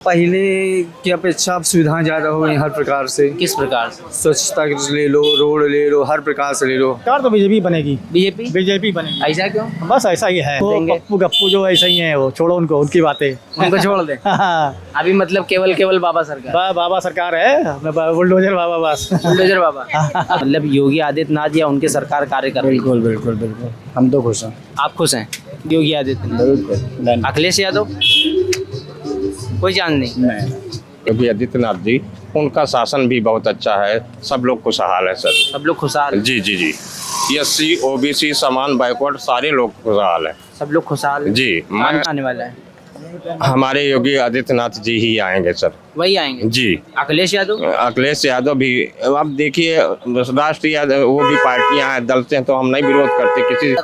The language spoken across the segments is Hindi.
पहले की अपेक्षा अब सुविधाएं ज़्यादा हो गई हर प्रकार से। किस प्रकार से? स्वच्छता की ले लो, रोड ले लो, हर प्रकार से ले लो। सरकार तो बीजेपी बनेगी। बीजेपी बीजेपी बनेगी। ऐसा क्यों? बस ऐसा ही है। वो देंगे। पप्पू गप्पू जो ऐसा ही है, वो छोड़ो उनको, उनकी बातें। उनको छोड़ दे। अभी मतलब केवल बाबा सरकार, बाबा सरकार है, बुलडोजर बाबा बस। बुलडोजर बाबा। मतलब योगी आदित्यनाथ या उनकी सरकार कार्य कर रही है। बिल्कुल बिल्कुल बिल्कुल, हम तो खुश हैं। आप खुश हैं योगी आदित्यनाथ? बिल्कुल अखिलेश यादव कोई चांस नहीं? योगी आदित्यनाथ जी, उनका शासन भी बहुत अच्छा है, सब लोग खुशहाल है सर। सब लोग खुशहाल हैं? जी जी जी, SC OBC समान बैकवर्ड सारे लोग खुशहाल है। सब लोग खुशहाल हैं? जी, कौन आने वाला है? हमारे योगी आदित्यनाथ जी ही आएंगे सर। वही आएंगे? जी। अखिलेश यादव? अखिलेश यादव भी, अब देखिए राष्ट्रीय वो भी पार्टियां हैं, दल से हैं, तो हम नहीं विरोध करते किसी।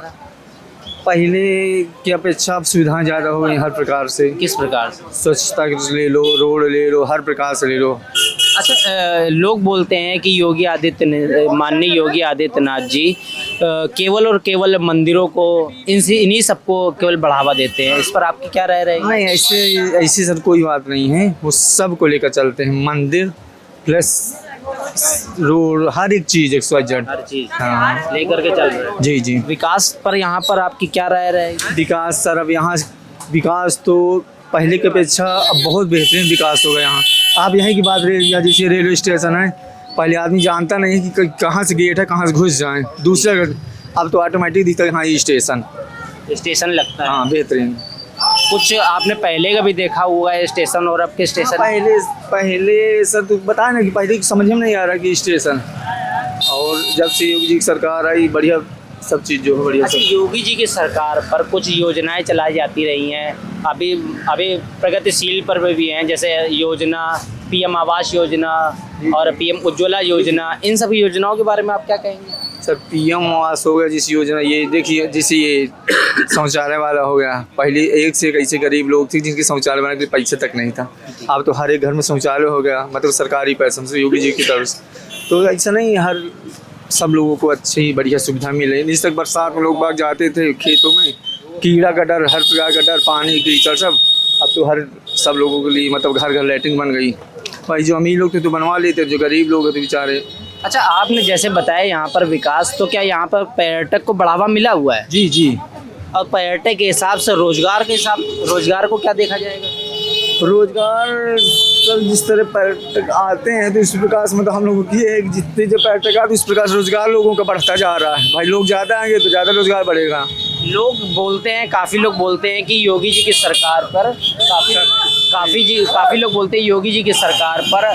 पहले की अपेक्षा अब सुविधाएं ज़्यादा हो गई हर प्रकार से। किस प्रकार से? स्वच्छता की ले लो, रोड ले लो, हर प्रकार से ले लो। अच्छा, लोग बोलते हैं कि माननीय योगी आदित्यनाथ जी केवल और केवल मंदिरों को इन्हीं सबको केवल बढ़ावा देते हैं, इस पर आपकी क्या राय रहेगी? नहीं, ऐसी सर कोई बात नहीं है। वो सब को लेकर चलते हैं, मंदिर प्लस रोड, हर एक चीज़ XYZ। हर चीज हाँ लेकर के चल रहे हैं। जी जी। विकास पर यहाँ पर आपकी क्या राय रहेगी? विकास सर, अब यहाँ विकास तो पहले की अपेक्षा अब बहुत बेहतरीन विकास होगा यहाँ। आप यहीं की बात या जैसे रेलवे स्टेशन है, पहले आदमी जानता नहीं कि कहाँ से गेट है, कहाँ से घुस जाए दूसरा। अब तो ऑटोमेटिक दिखता है हाँ ये स्टेशन लगता है। हाँ बेहतरीन। कुछ आपने पहले का भी देखा हुआ है स्टेशन और अब के स्टेशन? पहले सर तो बताया ना कि पहले समझ में नहीं आ रहा कि स्टेशन, और जब से योगी जी की सरकार आई बढ़िया सब चीज़ जो है बढ़िया। अच्छा, योगी जी की सरकार पर कुछ योजनाएं चलाई जाती रही हैं, अभी प्रगतिशील पर भी हैं, जैसे योजना PM आवास योजना और PM उज्ज्वला योजना, इन सभी योजनाओं के बारे में आप क्या कहेंगे? सर PM आवास हो गया, जिस योजना ये देखिए, जैसे ये शौचालय वाला हो गया। पहले एक से ऐसे गरीब लोग थे जिनके शौचालय बनाने के लिए पैसे तक नहीं था, अब तो हर एक घर में शौचालय हो गया, मतलब सरकारी पैसे से योगी जी की तरफ से। तो ऐसा नहीं, हर सब लोगों को अच्छी बढ़िया सुविधा मिले। जिस तक बरसात में लोग बाग जाते थे खेतों में, कीड़ा का डर, हर प्रकार का डर, पानी कीचड़ सब, अब तो हर सब लोगों के लिए मतलब घर घर लैट्रिन बन गई। भाई जो अमीर लोग थे तो बनवा लेते, जो गरीब लोग थे बेचारे। अच्छा, आपने जैसे बताया यहाँ पर विकास, तो क्या यहाँ पर पर्यटक को बढ़ावा मिला हुआ है? जी जी। और पर्यटक के हिसाब से रोजगार को क्या देखा जाएगा? रोजगार सर, जिस तरह पर्यटक आते हैं तो इस प्रकार से मतलब हम लोगों की है कि जितने जो पर्यटक आते हैं उस प्रकार से रोजगार लोगों का बढ़ता जा रहा है। भाई लोग ज़्यादा आएंगे तो ज़्यादा रोजगार बढ़ेगा। काफ़ी लोग बोलते हैं कि योगी जी की सरकार पर काफ़ी लोग बोलते हैं योगी जी की सरकार पर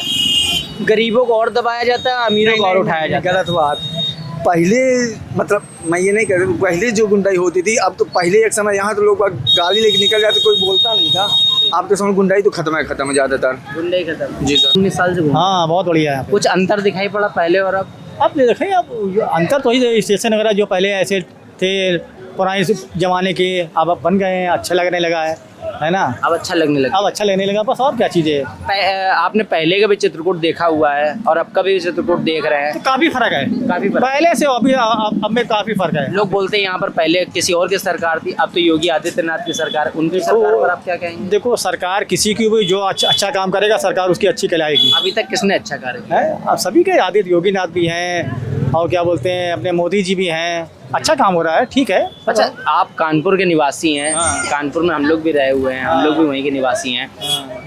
गरीबों को और दबाया जाता है, अमीरों को और उठाया जाता है। गलत बात। पहले मतलब मैं ये नहीं कहता, पहले जो गुंडाई होती थी, अब तो पहले एक समय यहाँ तो लोग गाड़ी लेके निकल जाते, कोई बोलता नहीं था। अब तो समय गुंडाई तो खत्म है ज़्यादातर। गुंडाई खत्म? जी सर। 19 साल से हाँ बहुत बढ़िया है। कुछ अंतर दिखाई पड़ा पहले और अब? अब देखिए, अब अंतर तो ही स्टेशन वगैरह जो पहले ऐसे थे पुराने ज़माने के, अब बन गए हैं, अच्छा लगने लगा है ना? अब अच्छा लगने लगा? अब अच्छा लगने लगा, बस और क्या चीज़ें। आपने पहले का भी चित्रकूट देखा हुआ है और अब का भी चित्रकूट देख रहे हैं, तो काफ़ी फ़र्क है, काफ़ी फर्क। पहले से अभी अब में काफ़ी फ़र्क है। लोग बोलते हैं यहाँ पर पहले किसी और की सरकार थी, अब तो योगी आदित्यनाथ की सरकार, उनकी सरकार पर आप क्या कहेंगे? देखो, सरकार किसी की भी जो अच्छा काम करेगा सरकार उसकी अच्छी कहलाएगी। अभी तक किसने अच्छा कार्य किया है? अब सभी के आदित्य योगीनाथ भी हैं और क्या बोलते हैं अपने मोदी जी भी हैं, अच्छा काम हो रहा है, ठीक है। अच्छा, आप कानपुर के निवासी हैं। हाँ। कानपुर में हम लोग भी रहे हुए हैं, हम लोग भी वहीं के निवासी हैं।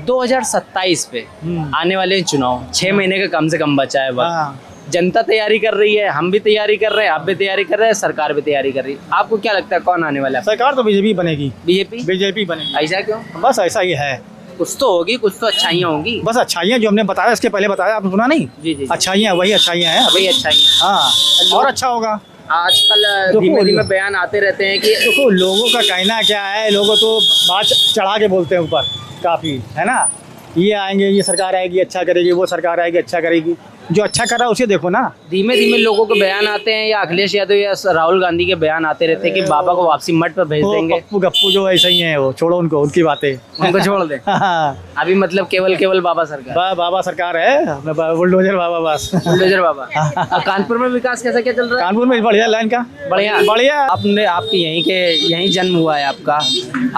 2027 पे आने वाले चुनाव 6 महीने का कम से कम बचा है वक्त। जनता तैयारी कर रही है, हम भी तैयारी कर रहे हैं, आप भी तैयारी कर रहे हैं, सरकार भी तैयारी कर रही है। आपको क्या लगता है कौन आने वाला है? सरकार तो बीजेपी बनेगी। बीजेपी बनेगी। ऐसा क्यों? बस ऐसा ही है। कुछ तो होगी, कुछ तो अच्छाइयाँ होंगी। बस अच्छाइयाँ जो हमने बताया, इसके पहले बताया, आपने सुना नहीं? जी। अच्छाइयाँ वही अच्छाइयाँ हैं, वही अच्छाइयाँ। हाँ, और अच्छा होगा। आजकल धीमे धीमे बयान आते रहते हैं कि देखो लोगों का कहना क्या है, लोगों तो बात चढ़ा के बोलते हैं ऊपर काफ़ी, है ना? ये आएंगे, ये सरकार आएगी अच्छा करेगी, वो सरकार आएगी अच्छा करेगी। जो अच्छा कर रहा है उसे देखो ना। धीमे धीमे लोगों के बयान आते हैं, या अखिलेश यादव या राहुल गांधी के बयान आते रहते हैं कि बाबा को वापसी मठ पर भेज देंगे। पप्पू गप्पू जो ऐसा ही है, वो छोड़ो उनको, उनकी बातें। उनको छोड़ दे। अभी मतलब केवल बाबा सरकार, बाबा सरकार है, बुलडोजर बाबा बस। बुलडोजर बाबा। कानपुर में विकास कैसा क्या चल रहा है? कानपुर में बढ़िया लाइन का, बढ़िया। आपके यहीं जन्म हुआ है आपका,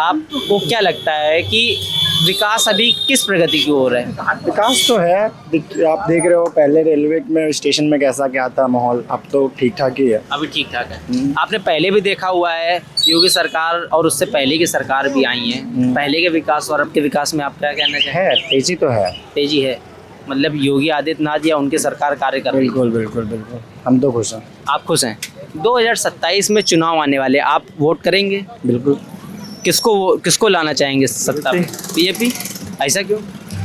आपको क्या लगता है कि विकास अभी किस प्रगति की ओर है? विकास तो है। आप देख रहे हो पहले रेलवे में स्टेशन में कैसा क्या था माहौल, अब तो ठीक ठाक ही है। अभी ठीक ठाक है। आपने पहले भी देखा हुआ है योगी सरकार और उससे पहले की सरकार भी आई है, पहले के विकास और अब के विकास में आप क्या कहना चाहेंगे? है तेजी तो है। तेजी है, मतलब योगी आदित्यनाथ या उनकी सरकार कार्य कर रही है। बिल्कुल बिल्कुल बिल्कुल, हम तो खुश हैं। आप खुश हैं? 2027 में चुनाव आने वाले, आप वोट करेंगे? बिल्कुल। किसको लाना चाहेंगे सत्ता में? बीजेपी? ऐसा क्यों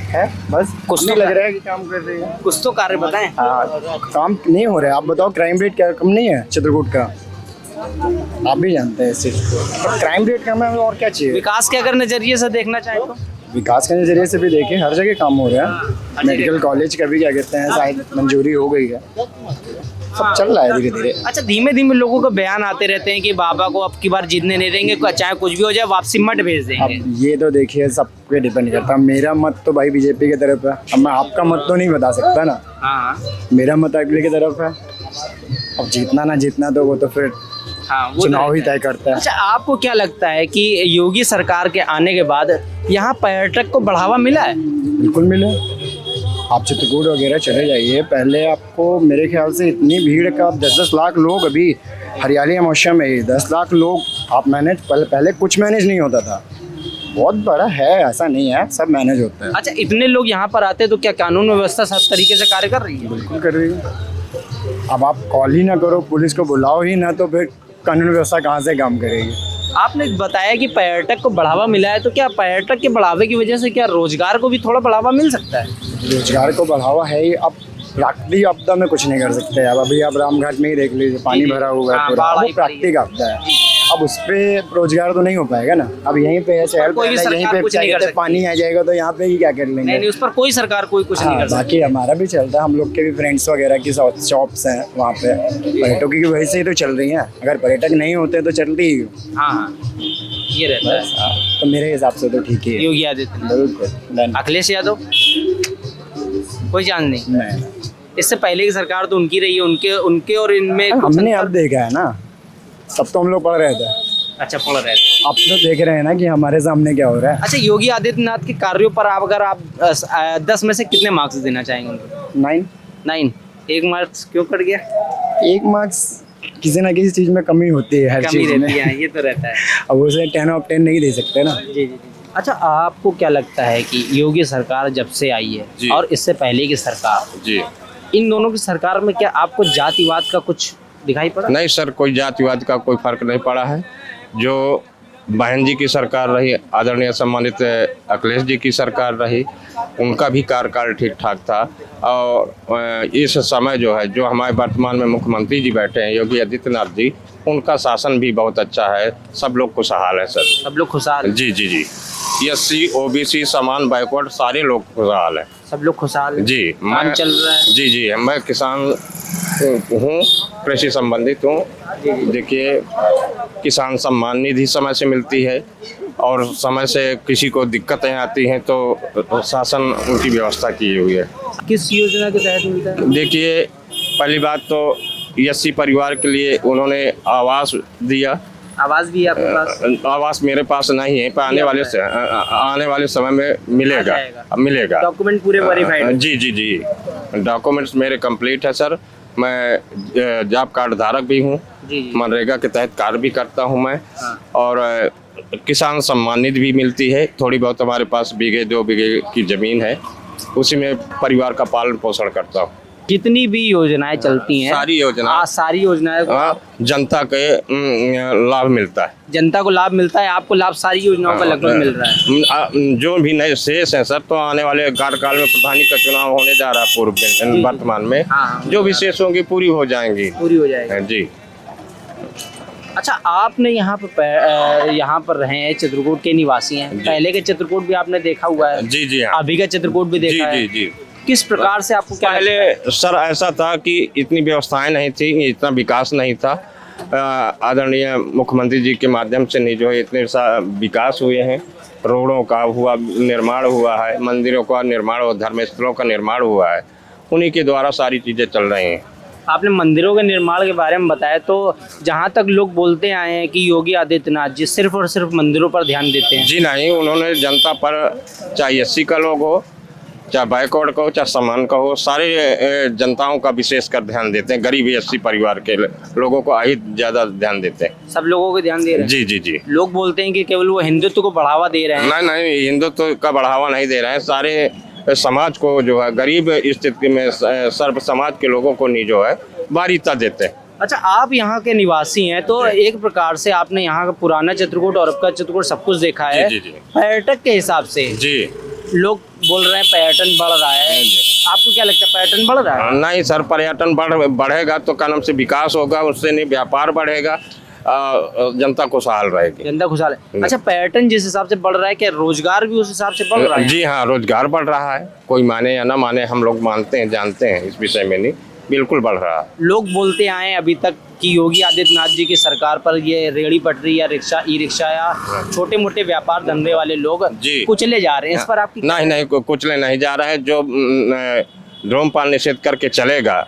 है? बस कुछ नहीं तो लग रहा है कि काम कर रही है। कुछ तो कार्य बताएं। हाँ, काम नहीं हो रहा है। आप बताओ क्राइम रेट क्या कम नहीं है चित्रकूट का? आप भी जानते हैं इस चीज़ को, पर क्राइम रेट कम है और क्या चाहिए? विकास के अगर नजरिए से देखना चाहें तो विकास के नज़रिए से भी देखें, हर जगह काम हो रहा है। मेडिकल कॉलेज का भी क्या कहते हैं शायद मंजूरी हो गई है, सब चल रहा है धीरे धीरे। अच्छा, धीमे धीमे लोगों को बयान आते रहते हैं कि बाबा को अब की बार जीतने नहीं देंगे, चाहे कुछ भी हो जाए वापसी मत भेज देंगे। अब ये तो देखिए सब पे डिपेंड करता है। मेरा मत तो भाई बीजेपी की तरफ है। अब मैं आपका मत तो नहीं बता सकता ना। हाँ मेरा मत अगले की तरफ है। अब जीतना ना जीतना तो वो तो फिर हाँ, वो चुनाव तो ही रहता है। तय करता है। अच्छा, आपको क्या लगता है कि योगी सरकार के आने के बाद यहाँ पर्यटक को बढ़ावा मिला है? बिल्कुल मिले। आप चित्रकूट वगैरह चले जाइए, पहले आपको मेरे ख्याल से इतनी भीड़ का 10-10 लाख लोग, अभी हरियाली मौसम में ही 10 लाख लोग आप मैनेज, पहले कुछ मैनेज नहीं होता था। बहुत बड़ा है, ऐसा नहीं है, सब मैनेज होता है। अच्छा, इतने लोग यहाँ पर आते हैं तो क्या कानून व्यवस्था सब तरीके से कार्य कर रही है? बिल्कुल कर रही है। अब आप कॉल ही ना करो, पुलिस को बुलाओ ही ना, तो फिर कानून व्यवस्था कहाँ से काम करेगी? आपने बताया कि पर्यटक को बढ़ावा मिला है, तो क्या पर्यटक के बढ़ावे की वजह से क्या रोजगार को भी थोड़ा बढ़ावा मिल सकता है? रोजगार को बढ़ावा है ही। अब प्राकृतिक आपदा में कुछ नहीं कर सकते। अब अभी आप रामघाट में ही देख लीजिए, पानी भरा हुआ है हाँ, पूरा, बाढ़ वो आई पड़ी है। प्राकृतिक आपदा है। अब उस पे रोजगार तो नहीं हो पाएगा ना। अब यहीं पे है शहर, कोई भी पहले यहीं सरकार पे कुछ नहीं कर चाहिए सकती। पानी आ जाएगा तो यहाँ पे ही क्या कर लेंगे? नहीं, उस पर कोई सरकार कोई कुछ नहीं हाँ, कर सकती। बाकी हमारा भी चलता है। हम लोग के भी फ्रेंड्स वगैरह की शॉप्स हैं वहाँ पे, पर्यटकों की वजह से ही तो चल रही हैं। अगर पर्यटक नहीं होते तो चलती ही। हाँ हाँ, ये रहता है। तो मेरे हिसाब से तो ठीक ही है। योगी आदित्यनाथ, बिल्कुल। अखिलेश यादव, कोई चांस नहीं? नहीं, इससे पहले की सरकार तो उनकी रही है, उनके और इनमें कुछ हमने अंतर- अब देखा है ना, तब तो हम लोग पढ़ रहे थे। अच्छा, पढ़ रहे थे। अब तो देख रहे हैं ना कि हमारे सामने क्या हो रहा है। अच्छा, योगी आदित्यनाथ के कार्यों पर आप अगर आप 10 में से कितने मार्क्स देना चाहेंगे उनको? 9। 9। 1 मार्क्स क्यों कट गया? 1 मार्क्स किसी ना किसी चीज में कमी होती है, हर कमी चीज रहती में। है, ये तो रहता है। अब उसे 10 ऑफ 10 नहीं दे सकते ना। जी जी जी। अच्छा, आपको क्या लगता है कि योगी सरकार जब से आई है और इससे पहले की सरकार, जी इन दोनों की सरकार में क्या आपको जातिवाद का कुछ दिखाई पड़ा? नहीं सर, कोई जातिवाद का कोई फर्क नहीं पड़ा है। जो बहन जी की सरकार रही, आदरणीय सम्मानित अखिलेश जी की सरकार रही, उनका भी कार्यकाल ठीक ठाक था। और इस समय जो है, जो हमारे वर्तमान में मुख्यमंत्री जी बैठे हैं योगी आदित्यनाथ जी, उनका शासन भी बहुत अच्छा है। सब लोग खुशहाल है सर। सब लोग खुशहाल हैं? जी जी जी, SC OBC समान बैकवर्ड सारे लोग खुशहाल है। सब लोग खुशहाल हैं? जी, काम चल रहा है? जी जी, मैं किसान हूँ, कृषि संबंधित हूँ। देखिए, किसान सम्मान निधि समय से मिलती है और समय से किसी को दिक्कतें आती हैं तो शासन उनकी व्यवस्था की हुई है। किस योजना के तहत मिलता है? देखिए, पहली बात तो SC परिवार के लिए उन्होंने आवास दिया। आवाज भी है आपके पास? आवास मेरे पास नहीं है, पर आने वाले समय में मिलेगा। मिलेगा। डॉक्यूमेंट पूरे वेरीफाइड? जी जी जी, डॉक्यूमेंट्स मेरे कंप्लीट है सर। मैं जॉब कार्ड धारक भी हूँ, मनरेगा के तहत कार्य भी करता हूँ मैं। और किसान सम्मान निधि भी मिलती है। थोड़ी बहुत हमारे पास 1-2 बीघे की ज़मीन है, उसी में परिवार का पालन पोषण करता हूँ। जितनी भी योजनाएं चलती हैं, सारी योजनाएं जनता के लाभ मिलता है। जनता को लाभ मिलता है, आपको लाभ सारी योजनाओं का लगभग मिल रहा है। जो भी नए शेष हैं सर, तो आने वाले कार्यकाल में प्रधानी का चुनाव होने जा रहा है पूर्व में, वर्तमान में जो भी शेष होंगी पूरी हो जाएंगी। पूरी हो जाएगी जी। अच्छा, आपने यहाँ पर रहे हैं, चित्रकूट के निवासी हैं। पहले के चित्रकूट भी आपने देखा हुआ है? जी जी हाँ। अभी का चित्रकूट भी देखा है? जी जी। किस प्रकार से आपको क्या पहले सर ऐसा था कि इतनी व्यवस्थाएं नहीं थी, इतना विकास नहीं था। आदरणीय मुख्यमंत्री जी के माध्यम से नहीं जो है इतने विकास हुए हैं। रोडों का हुआ निर्माण हुआ है, मंदिरों का निर्माण और धर्मस्थलों का निर्माण हुआ है, उन्हीं के द्वारा सारी चीज़ें चल रही हैं। आपने मंदिरों के निर्माण के बारे में बताया, तो जहाँ तक लोग बोलते आए हैं कि योगी आदित्यनाथ जी सिर्फ और सिर्फ मंदिरों पर ध्यान देते हैं। जी नहीं, उन्होंने जनता पर, चाहे एससी का लोग हो, चाहे बैकवर्ड का हो, चाहे समान का हो, सारे जनताओं का विशेषकर ध्यान देते हैं। गरीब एससी परिवार के लोगों को ही ज़्यादा ध्यान देते हैं। सब लोगों को ध्यान दे रहे हैं। जी जी जी। लोग बोलते हैं कि केवल वो हिंदुत्व को बढ़ावा दे रहे हैं। नहीं नहीं, हिंदुत्व का बढ़ावा नहीं दे रहे हैं, सारे समाज को जो है, गरीब स्थिति में सर्व समाज के लोगों को नहीं जो है बारीता देते हैं। अच्छा, आप यहाँ के निवासी हैं, तो एक प्रकार से आपने यहाँ का पुराना चित्रकूट और अब का चित्रकूट सब कुछ देखा है। जी, जी, जी। पर्यटक के हिसाब से जी, लोग बोल रहे हैं पर्यटन बढ़ रहा है, आपको क्या लगता है पर्यटन बढ़ रहा है? नहीं सर, पर्यटन बढ़ेगा तो क्या नाम से विकास होगा, उससे नहीं व्यापार बढ़ेगा, जनता खुशहाल रहेगी। जनता खुशहाल है। अच्छा, पर्यटन जिस हिसाब से बढ़ रहा है, क्या रोजगार भी उस हिसाब से बढ़ रहा है? जी हाँ, रोजगार बढ़ रहा है, कोई माने या ना माने, हम लोग मानते हैं, जानते हैं, इस विषय में नहीं, बिल्कुल बढ़ रहा है। लोग बोलते आए अभी तक कि योगी आदित्यनाथ जी की सरकार पर ये रेहड़ी पटरी या रिक्शा, ई रिक्शा या छोटे मोटे व्यापार धंधे वाले लोग जी कुचले जा रहे हैं, इस पर आपकी? नहीं नहीं, कुचले नहीं जा रहा है। जो धूम्रपान निषेध करके चलेगा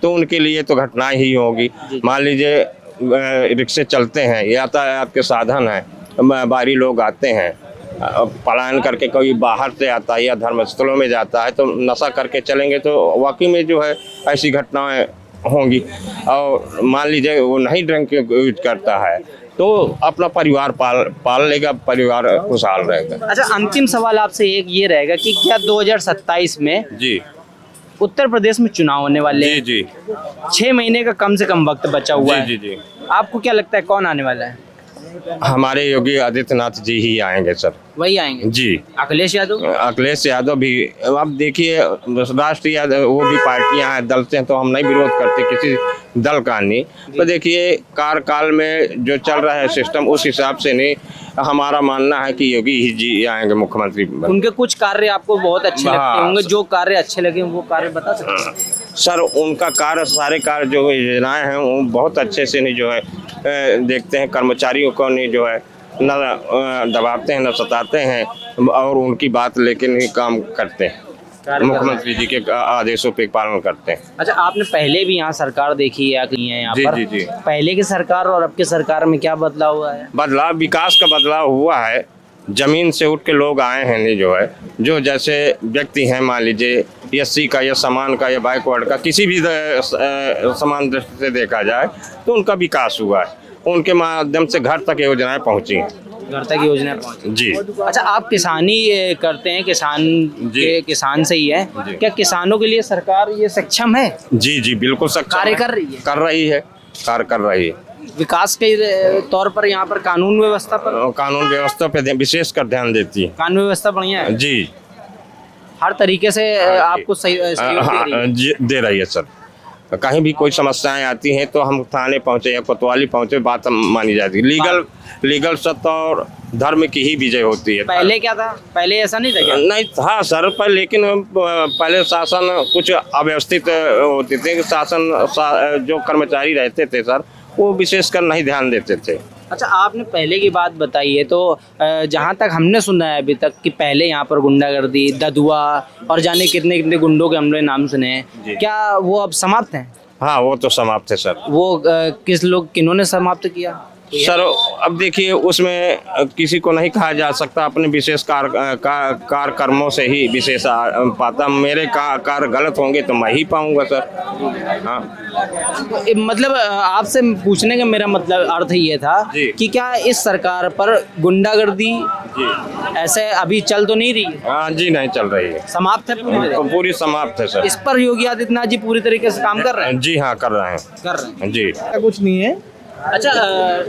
तो उनके लिए तो घटना ही होगी। मान लीजिए रिक्शे चलते हैं, यातायात के साधन है, बाहरी लोग आते हैं, पलायन करके कोई बाहर से आता है या धर्मस्थलों में जाता है, तो नशा करके चलेंगे तो वाकई में जो है ऐसी घटनाएं होंगी। और मान लीजिए वो नहीं ड्रिंक यूज करता है तो अपना परिवार पाल लेगा, परिवार खुशहाल रहेगा। अच्छा, अंतिम सवाल आपसे एक ये रहेगा कि क्या 2027 में जी उत्तर प्रदेश में चुनाव होने वाले जी हैं? जी 6 महीने का कम से कम वक्त बचा हुआ जी है। जी जी। आपको क्या लगता है कौन आने वाला है? हमारे योगी आदित्यनाथ जी ही आएंगे सर। वही आएंगे जी। अखिलेश यादव? अखिलेश यादव भी, अब देखिए राष्ट्रीय वो भी पार्टियां हैं, दल से, तो हम नहीं विरोध करते किसी दल का नहीं, तो देखिए कार्यकाल में जो चल रहा है सिस्टम, उस हिसाब से नहीं, हमारा मानना है कि योगी ही जी आएंगे मुख्यमंत्री। उनके कुछ कार्य आपको बहुत अच्छे लगते होंगे, जो कार्य अच्छे लगे वो कार्य बता सकते हैं? सर उनका कार्य, सारे कार्य जो योजनाएं हैं वो बहुत अच्छे से नहीं जो है देखते हैं, कर्मचारियों को नहीं जो है न दबाते हैं न सताते हैं, और उनकी बात लेकिन ही काम करते हैं, मुख्यमंत्री जी के आदेशों पे पालन करते हैं। अच्छा, आपने पहले भी यहाँ सरकार देखी है यहाँ जी, पर? जी, जी। पहले की सरकार और अब की सरकार में क्या बदलाव हुआ है? बदलाव, विकास का बदलाव हुआ है, जमीन से उठ के लोग आए हैं नहीं जो है, जो जैसे व्यक्ति हैं, मान लीजिए एससी का या समान का या बैकवर्ड का, किसी भी समान दृष्टि से देखा जाए तो उनका विकास हुआ है, उनके माध्यम से घर तक योजनाएं पहुंची हैं। घर तक योजना पहुंची। जी। अच्छा, आप किसानी करते हैं, किसान से ही है, क्या किसानों के लिए सरकार ये सक्षम है? जी जी बिल्कुल सक्षम कार्य है। कर रही है? कार्य कर रही है। विकास के तौर पर यहाँ पर कानून व्यवस्था पर, कानून व्यवस्था पे विशेष कर ध्यान देती है। कानून व्यवस्था बढ़िया है? जी, हर तरीके से आपको सहयोग दे रही है? दे रही है सर। कहीं भी कोई समस्याएं आती हैं तो हम थाने पहुंचे या कोतवाली पहुंचे, बात मानी जाती है। लीगल सत्ता और धर्म की ही विजय होती है। पहले क्या था? पहले ऐसा नहीं था क्या? नहीं था सर, पर लेकिन पहले शासन कुछ अव्यवस्थित होते थे, शासन जो कर्मचारी रहते थे सर, वो विशेषकर नहीं ध्यान देते थे। अच्छा, आपने पहले की बात बताई है, तो जहाँ तक हमने सुना है अभी तक कि पहले यहाँ पर गुंडागर्दी, ददुआ और जाने कितने कितने गुंडों के हमने नाम सुने हैं, क्या वो अब समाप्त हैं? हाँ, वो तो समाप्त है सर। वो किन्होंने समाप्त किया सर? अब देखिए उसमें किसी को नहीं कहा जा सकता, अपने विशेष कार कर्मों से ही विशेष पाता। मेरे कार्य गलत होंगे तो मैं ही पाऊंगा सर। हाँ, मतलब आपसे पूछने का मेरा मतलब अर्थ ये था कि क्या इस सरकार पर गुंडागर्दी ऐसे अभी चल तो नहीं रही है? हाँ जी, नहीं चल रही है, समाप्त है पूरी समाप्त है सर। इस पर योगी आदित्यनाथ जी पूरी तरीके से काम कर रहे हैं? जी हाँ, कर रहे हैं जी। कुछ नहीं है। अच्छा,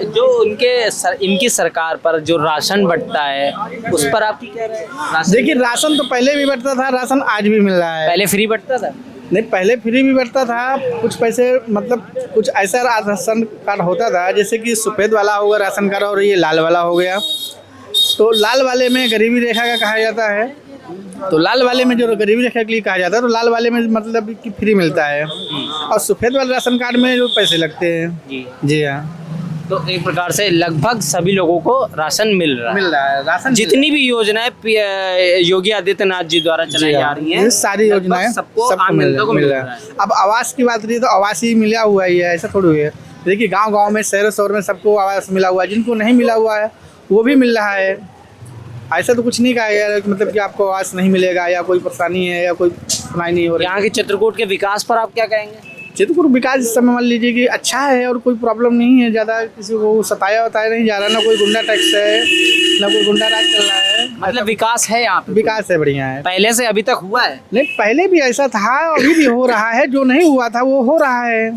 जो इनकी सरकार पर जो राशन बंटता है उस पर आपकी क्या राय है? देखिए, राशन तो पहले भी बंटता था, राशन आज भी मिल रहा है। पहले फ्री बंटता था? नहीं, पहले फ्री भी बंटता था, कुछ पैसे, मतलब कुछ ऐसा राशन कार्ड होता था, जैसे कि सफ़ेद वाला होगा राशन कार्ड और ये लाल वाला हो गया। तो लाल वाले में गरीबी रेखा का कहा जाता है, तो लाल वाले में जो गरीबी रेखा के लिए कहा जाता है, तो लाल वाले में मतलब कि फ्री मिलता है, और सफ़ेद वाले राशन कार्ड में जो पैसे लगते हैं। जी हाँ। तो एक प्रकार से लगभग सभी लोगों को राशन मिल रहा है। मिल रहा है राशन, जितनी भी योजनाएं योगी आदित्यनाथ जी द्वारा चलाई जा रही हैं, ये सारी लगभग योजनाएं सबको आम जनता को मिल रहा है। अब आवास की बात रही तो आवास ही मिला हुआ ही है, ऐसा थोड़ी है। देखिए गांव-गांव में, शहर में सबको आवास मिला हुआ है, जिनको नहीं मिला हुआ है वो भी मिल रहा है। ऐसा तो कुछ नहीं कहा यार, मतलब कि आपको आवास नहीं मिलेगा या कोई परेशानी है या कोई सुनाई नहीं हो रही। यहाँ के चित्रकूट के विकास पर आप क्या कहेंगे? चित्रकूट विकास इस समय मान लीजिए कि अच्छा है और कोई प्रॉब्लम नहीं है, ज़्यादा किसी को सताया नहीं जा रहा, ना कोई गुंडा टैक्स है ना कोई गुंडा राज चल रहा है, मतलब विकास है यहाँ पे? विकास है, बढ़िया है। पहले से अभी तक हुआ है? नहीं, पहले भी ऐसा था, अभी भी हो रहा है, जो नहीं हुआ था वो हो रहा है।